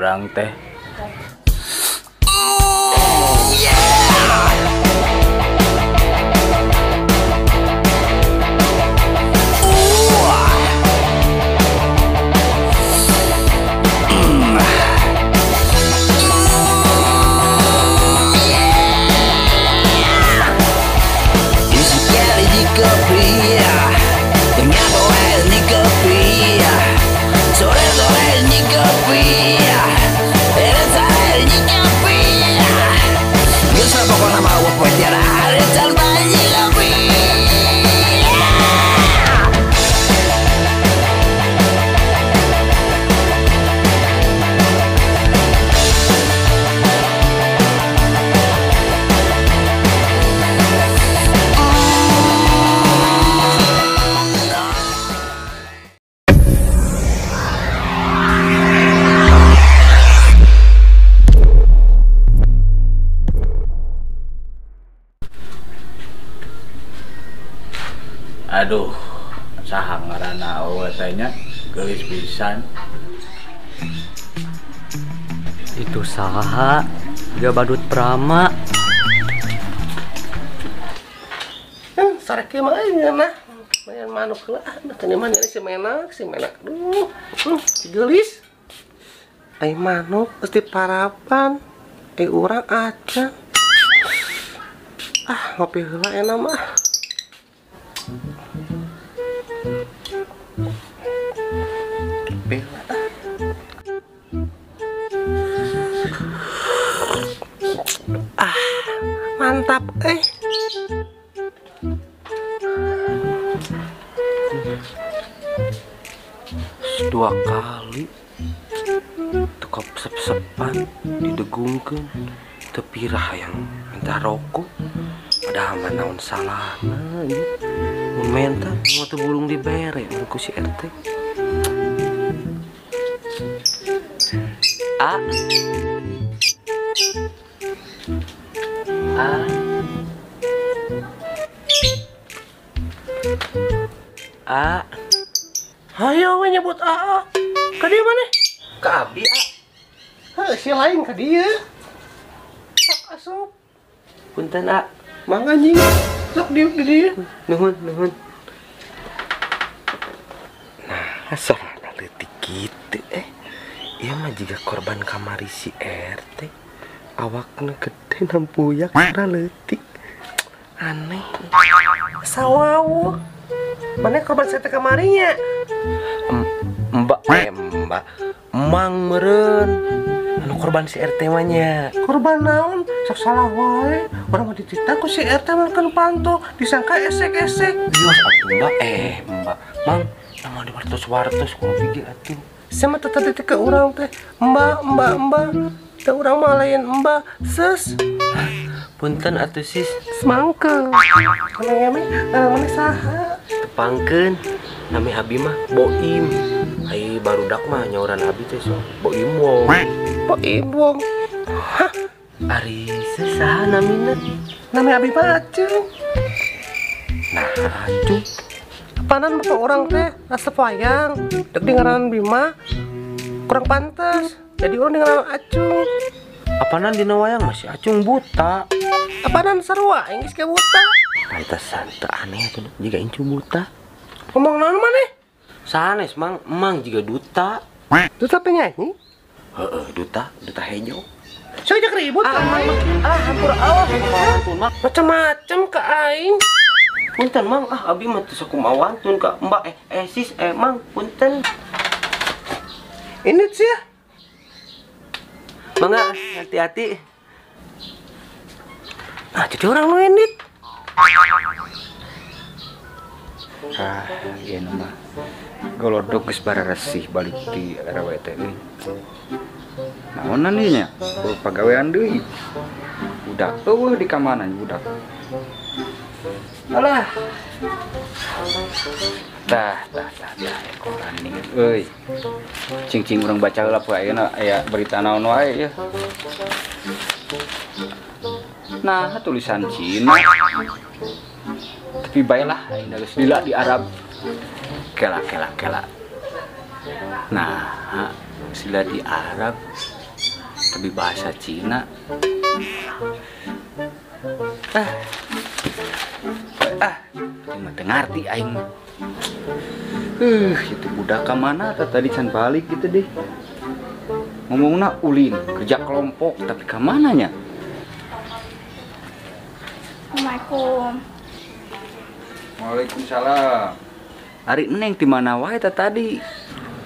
orang teh. Aduh, saha ngaranna eueuh teh nya geulis pisan. Itu saha? Dia badut Prama. Sarek mah ayeuna mayan manuk heula. Teu mah si menak. Duh, si geulis. Ai manuk geus diparapan. Urang aja. Ngopi heula enak mah. Mantap Dua kali tukap sep-sepan didegungkeun tepirah yang minta rokok padahal mah naon salahna ieu menta mau teu bulung dibere ku si RT. Hayo we nyebut A. Ka dieu maneh? Ka abdi Si lain ka dieu. Sok asup. Punten Mang anjing. Sok diuk di dieu. Nuhun. Nah, soalna leutik kitu ieu mah jiga korban kamari si RT. Awakna gede nampuyak ra leutik. Aneh. Sawawu. Mana korban saya teh kamarinya? Mbak, Mang meureun. Anu korban si RT mah nya. Korban naon? Sok salah wae. Urang mah dititah ku si RT mangkeun panto, disangka esek-esek. Dios atuh Mbak, Mang, namun diwartos-wartos kudu pigi atuh. Sama tetep titik ke urang teh. Mbak. Teh urang mah lain mbak, ses. Punten atuh sis. Semangke. Kana ngeme, mana saha? Tepangkeun. Nami abi mah Boim. Ai barudak mah nyauran abi teh so Boim wong. Boim wong. Hah, ari saha namina? Nami abi mah Acung. Nah, Acung. Panan bapak orang teh resep wayang. Dek dengaran Bima kurang pantas. Jadi orang dengaran Acung. Apanan dina wayang masih Acung buta. Apaanan sarua geus ke buta. Pantesan teu aneh atuh jiga incu buta. Ngomong naon maneh? Sanes Mang, emang jiga duta. Duta penyanyi? Heeh, duta hejo. Saya ajak ribut ka aing. Hampura Allah mawantun Mang. Macem-macem ka aing. Punten Mang, abi mah teu sakumawantun ka Mbak sis Mang, punten. Ini sih ya. Mangga, hati-hati. Jadi orang nu endit. Ieu mah golodog geus bararesih balik di RW teh euy. Naonan ieu nya? Pagawean deui. Budak eueuh di kamanan budak. Alah. Tah ekoran nih euy. Cing urang baca heula poe ayeuna aya berita naon wae ya. Nah, tulisan Cina. Tapi baiklah, ayeuna geus lila di Arab. Kela. Nah, sila di Arab tapi bahasa Cina. Cuma ngerti aing. Itu budak ke mana tadi can balik gitu deh. Ngomongna ulin kerja kelompok tapi ke mananya? Assalamualaikum. Waalaikumsalam. Hari neng di mana wae tadi?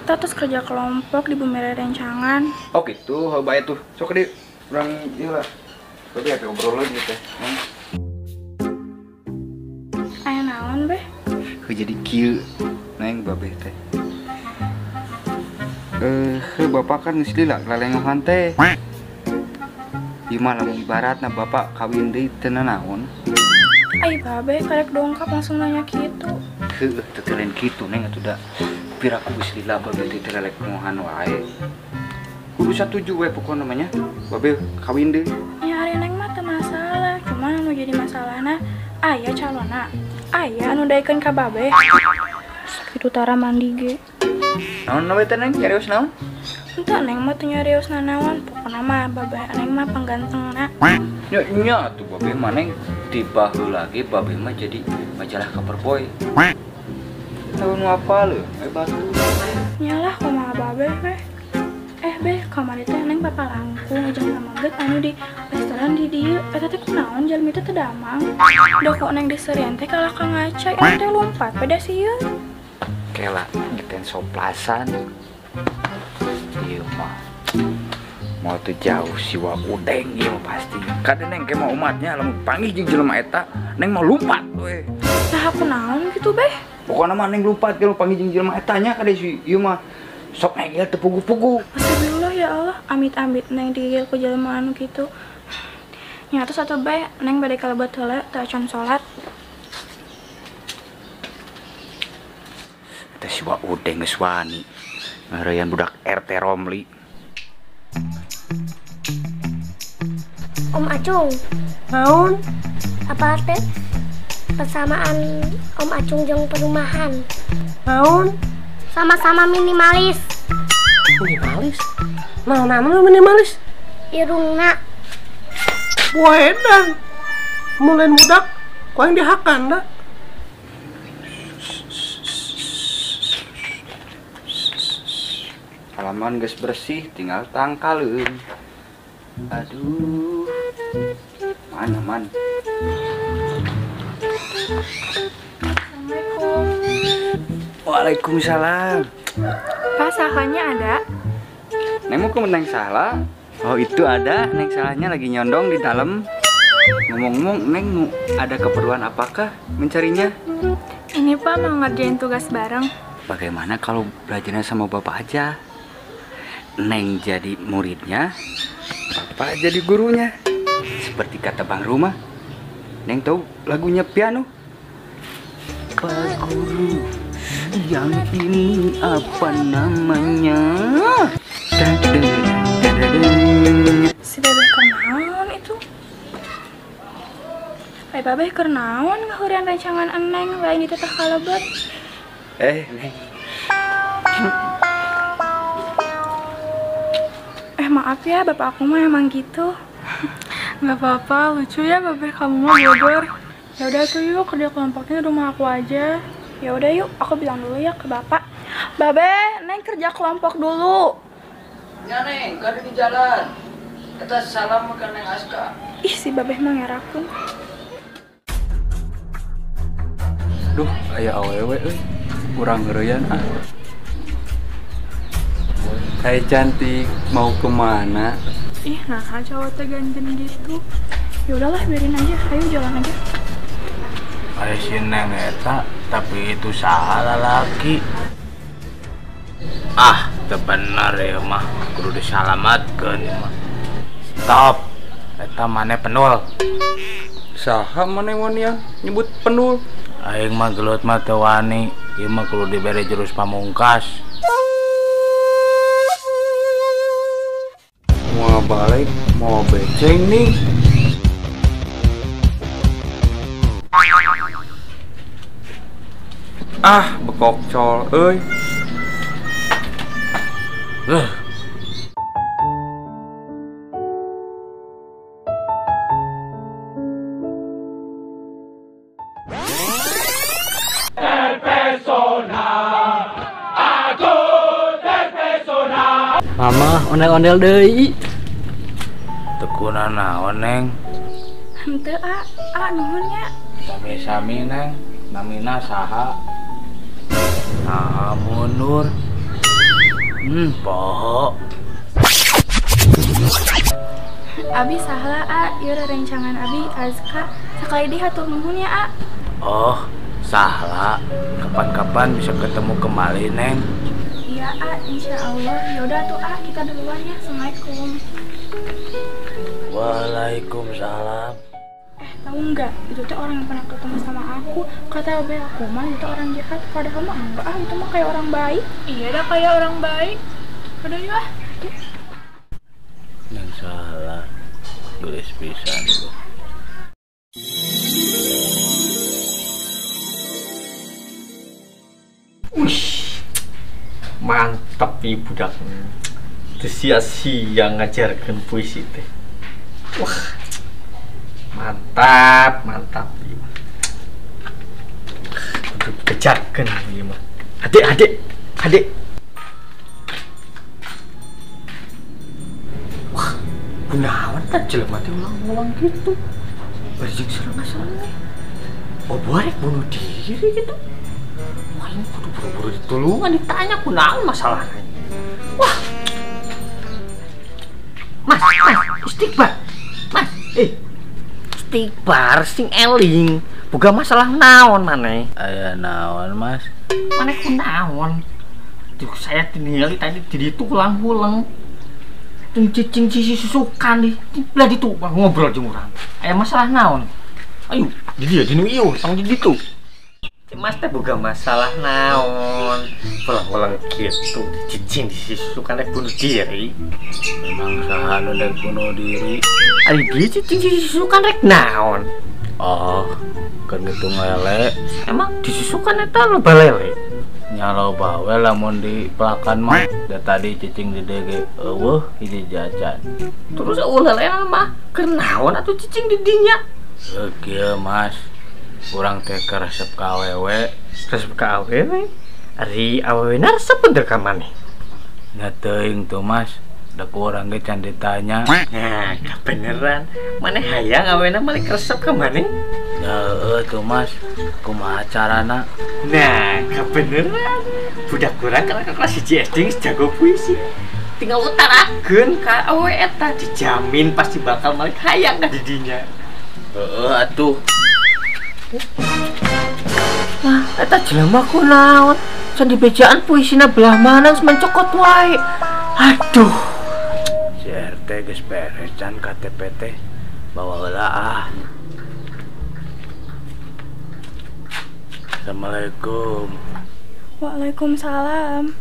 Kita terus kerja kelompok di Bumi Rencangan. Oh gitu, baik tuh. Sok deh, kurang iya lah. Tapi apa ngobrol lagi teh? Aya naon beh? Jadi kieu neng babeh teh. Bapak kan geus lila lalengohan teh. Ieu mah lamun ibaratna bapak kawin deui teu naon. Ai babe karek dongkap langsung nanya gitu. Heuh, teu lain kitu neng atuh da. Piraku geus lila babeh teh lalengohan wae. Kudu satuju we pokona namanya. Babeh kawin deui. Ya ari neng mah teu masalah, cuman anu jadi masalahna aya calonna. Aya anu daekeun ka babe. Sakitu tara mandi ge. Naon we teh neng nyarios naon? Entah neng mah teu nyarios nanaon, pokona mah babe neng mah panggantengna. Nya tuh babe mah neng tiba lagi babe mah jadi majalah cover boy. Tahun apa lu? Batu. Nyalah kumaha babe beh. Beh, kamari teh neng papa langkung jeung mangget anu di restoran di dieu. Eta teh kunaon jalmi teh teu damang. Da kok neng diserian teh kalah ka ngaca, anu teh lompat pada sieun. Kela ngeten soplasan. Ieu mah mau tuh jauh siwa udeng ieu pasti. Kade neng ke mah umatnya lamun panggih jeung jelema eta, neng mau lompat we. Nah aku naon gitu beh. Pokona mah neng lompat kalau panggih jeung jelema eta nya kade si ieu mah sok neng teu pugu-pugu. Astagfirullah ya Allah, amit-amit neng digigil ku jelema anu kitu. Nya atuh satu beh, neng bade kalebet heula teu acan salat. Eta siwa udeng geus wani. Ngareyan budak RT Romli. Om Acung, Naon? apa teh persamaan Om Acung jeung perumahan? Naon? Sama-sama minimalis. Minimalis? Naon lu minimalis? Irungna Buah edan. Mulai budak, kau yang dihakan dah. Halaman geus bersih, tinggal tangkaleun. Aduh. Mana man? Assalamualaikum. Waalaikumsalam. Pak sahanya ada? Neng mau ke Neng Salah? Oh itu ada, Neng Salahnya lagi nyondong di dalam. Ngomong-ngomong, Neng mau ada keperluan apakah mencarinya? Ini Pak mau ngerjain tugas bareng. Bagaimana kalau belajarnya sama Bapak aja? Neng jadi muridnya, Bapak jadi gurunya. Seperti kata Bang Rumah. Neng tahu lagunya piano? Pak Guru, yang ini apa namanya? Si Babeh kernaon itu? Babeh kernaon ngahurian rancangan eneng lain itu teh kalebet. Neng. Maaf ya, bapak aku mah emang gitu. Nggak apa-apa, lucu ya Babeh kamu mah bodor. Ya udah tuh yuk kerja kelompoknya di rumah aku aja. Ya udah yuk, aku bilang dulu ya ke bapak. Babeh, Neng kerja kelompok dulu. Ya Neng, kada di jalan. Kita salam ke Neng Aska. Ih si Babeh mah ngerakeun. Duh, aya awewe euy. Kurang ngeureyan ah. Hai cantik, mau kemana? Ih, nah cowok teh ganjen gitu. Ya udahlah, biarin aja. Ayo jalan aja. Aya si Neng eta, tapi itu salah lagi. Ah, teu bener ya mah, kudu disalamatkeun ya mah. Stop. Eta maneh penul. Saha maneh wanian nyebut pendul? Aing mah gelut mah teu wani, ieu mah kudu dibere jurus pamungkas. Mau balik, mau beceng nih. Ah, bekok col, euy. Mama ondel-ondel deui. Tekuna naon neng? Henteu nuhun nya. Sami-sami neng, namina saha? Nah, mundur. Poho. Abi salah ieu rencangan abi Azka sakali deui hatur nuhun ya Oh, salah. Kapan-kapan bisa ketemu kembali neng. Iya insyaallah. Yaudah tuh kita duluan ya. Assalamualaikum. Waalaikumsalam. Tahu nggak, itu tuh orang yang pernah ketemu sama aku. Kata Be aku mah itu orang jahat, padahal mah enggak, itu mah kayak orang baik. Iya dah kayak orang baik. Udah yuk Neng salah. Tulis pisan lu. Wih, mantap nih budak. Teu sia-sia ngajarkeun puisi teh. Wah, mantap ieu. Kudu kejarkeun ieu mah. Adik. Wah, kunaon tah jelema teh ulang-ulang gitu. Berjing serang-serang. Oh, buarek bunuh diri gitu. Wah, ini kudu buru-buru ditulungan, ditanya kunaon masalahnya. Wah. Mas, istighfar. Mas, istighfar sing eling. Boga masalah naon maneh? Aya naon, Mas? Maneh kunaon? Tuh saya tinggal tadi di ditu ulang-ulang. Cicing sisi susukan di belah ditu ngobrol jeung urang. Aya masalah naon? Ayo, di dia dinu ieu, tong di ditu. Mas teh boga masalah naon? Ulang-ulang gitu, cicing sisi susukan rek bunuh diri. Memang saha nu dek bunuh diri? Ari dia cicing sisi susukan rek naon? Oh, keur ngitung lele. Emang disusukan eta loba lele? Nyalo bawe lamun di pelakan mah. Da tadi cicing di DG eueuh hiji jajan. Terus lele mah keur naon atuh cicing di dinya? Kieu Mas. Urang teh resep ka awewe. Resep ka awewe? Ari awewena resep bener ka maneh? Nya teuing tuh Mas. Da ku urang ge can ditanya. Nah, beneran. Maneh hayang awewena balik resep ka maneh? Ya tuh Mas. Kumaha carana? Nah, kebeneran. Budak kurang kalau kelas 1 SD geus jago puisi. Tinggal utarakeun ka awewe eta, dijamin pasti bakal balik hayang ka didinya. Atuh. Wah, eta jelema kunaon? Can dibejaan puisina belah mana mencokot wae. Aduh. Si RT geus beres can KTP teh. Bawa heula Assalamualaikum. Waalaikumsalam.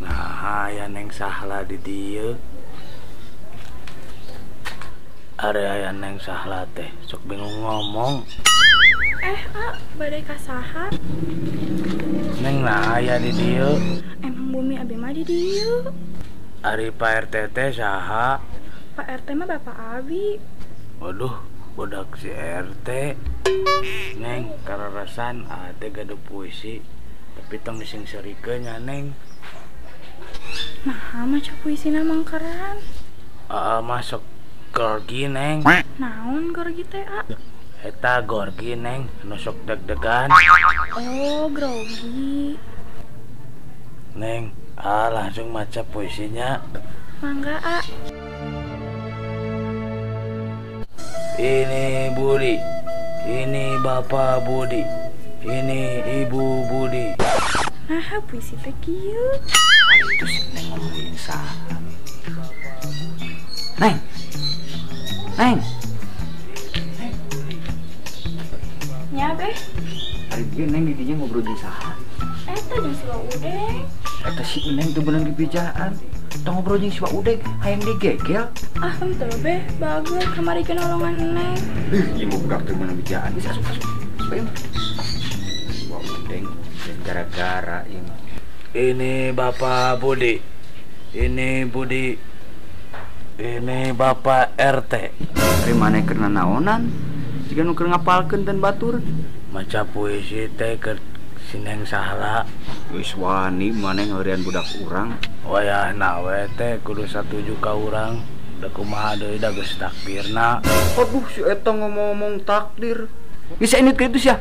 Nah, aya Neng Sahla di dieu. Aya Neng Sahla teh sok bingung ngomong. Badai kasaha? Neng nah aya di dieu. Emang bumi abi mah di dieu. Ari Pak RT teh saha? Pak RT mah bapak abi. Waduh, budak si RT. Neng, kararasan teh gaduh puisi. Tapi tong disingserikeun nya Neng. Nah, maca puisina mangkaran. Masuk gorgi Neng. Naon gorgi teh Eta gorgi Neng, anu sok deg-degan. Oh, grogi. Neng, langsung maca puisinya. Mangga Ini Budi, ini Bapak Budi, ini Ibu Budi. Nah, puisi teh kieu. Itu si Neng ngomongin saha. Neng. Nya beh. Hari dia Neng di dinya ngobrol di saha. Eta jeung si Udeng. Eta si Neng teu beunang dipijaan. Tong ngobrol jeung si Udeng, hayang digegel. Henteu beh, bagus kamarikeun nolongan Neng. Ieu mah budak teu beunang dipijaan. Bisa asup. Bae. Udeng gara-gara ieu. Ini Bapak Budi. Ini Budi. Ini Bapak RT. Dari mana kena naonan? Jika nu keur ngapalkeun dan batur. Maca puisi teh keur si Neng salah. Wis wani maneh ngeureun budak urang. Wayahna we teh kudu satuju ka urang. Da kumaha deui da geus takdirna. Aduh si eta ngomong takdir. Geus init ka itu sia.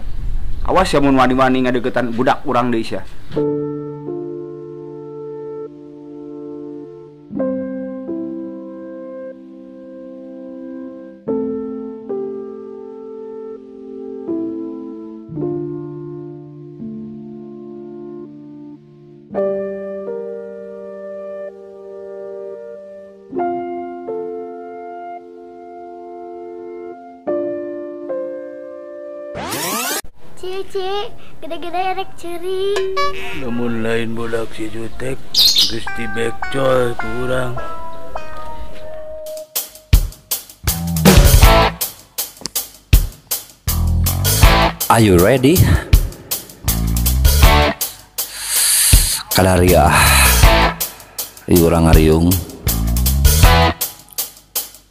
Awas ya mun wani-wani ngadeukeutan budak urang deui sia. Cici, gede-gede erek ceri. Namun lain budak si jutek geus dibekcoy ku urang. Are you ready? Kadaria urang ngariung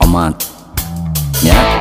omat nya